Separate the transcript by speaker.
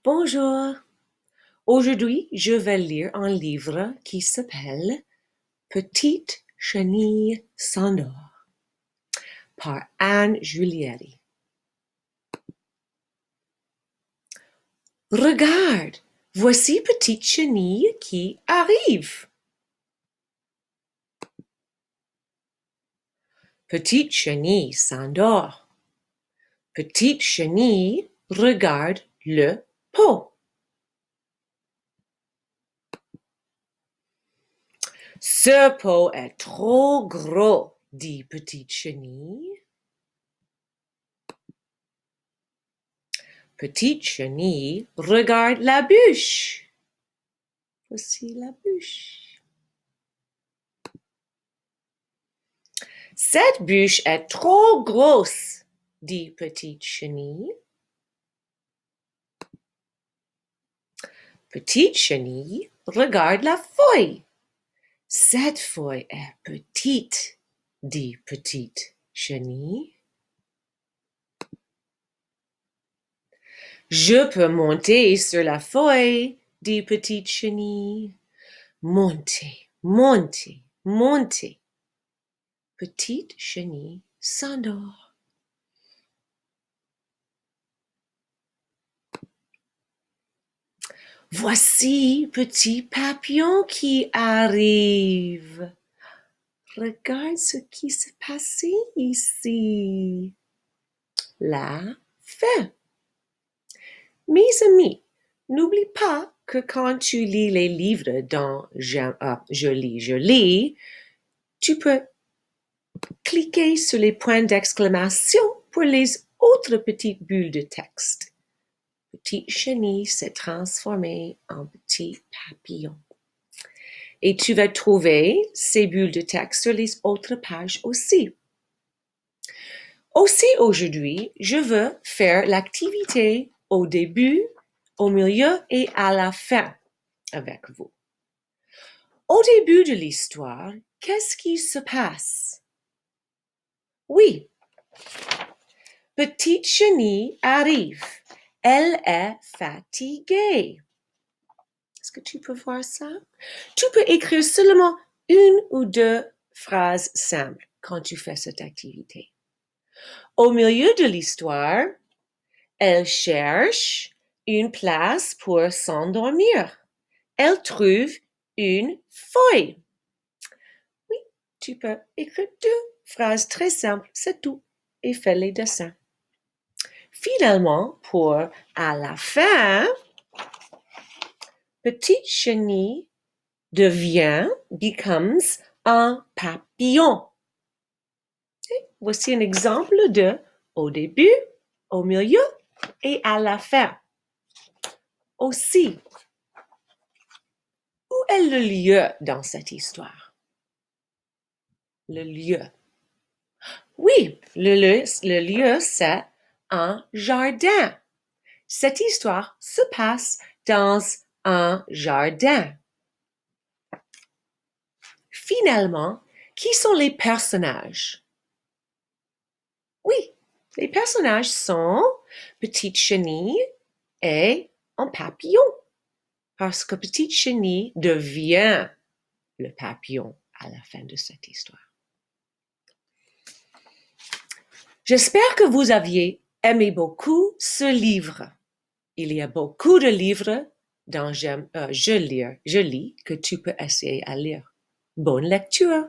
Speaker 1: Bonjour. Aujourd'hui, je vais lire un livre qui s'appelle Petite Chenille s'endort par Anne Julieri. Regarde, voici Petite Chenille qui arrive. Petite Chenille s'endort. Petite Chenille regarde le pot. Ce pot est trop gros, dit Petite Chenille. Petite Chenille regarde la bûche. Voici la bûche. Cette bûche est trop grosse, dit Petite Chenille. Petite Chenille regarde la feuille. Cette feuille est petite, dit Petite Chenille. Je peux monter sur la feuille, dit Petite Chenille. Montez, montez, montez. Petite Chenille s'endort. Voici Petit Papillon qui arrive. Regarde ce qui s'est passé ici. La fin. Mes amis, n'oublie pas que quand tu lis les livres dans Je lis, tu peux cliquer sur les points d'exclamation pour les autres petites bulles de texte. Petite Chenille s'est transformée en petit papillon. Et tu vas trouver ces bulles de texte sur les autres pages aussi. Aussi aujourd'hui, je veux faire l'activité au début, au milieu et à la fin avec vous. Au début de l'histoire, qu'est-ce qui se passe? Oui, Petite Chenille arrive. Elle est fatiguée. Est-ce que tu peux voir ça? Tu peux écrire seulement une ou deux phrases simples quand tu fais cette activité. Au milieu de l'histoire, elle cherche une place pour s'endormir. Elle trouve une feuille. Oui, tu peux écrire deux phrases très simples, c'est tout, et fais les dessins. Finalement, pour à la fin, Petite Chenille becomes un papillon. Et voici un exemple de au début, au milieu et à la fin. Aussi, où est le lieu dans cette histoire? Le lieu. Oui, le lieu, c'est un jardin. Cette histoire se passe dans un jardin. Finalement, qui sont les personnages? Oui, les personnages sont Petite Chenille et un papillon. Parce que Petite Chenille devient le papillon à la fin de cette histoire. J'espère que vous aviez aimé beaucoup ce livre. Il y a beaucoup de livres dans Je lis que tu peux essayer à lire. Bonne lecture!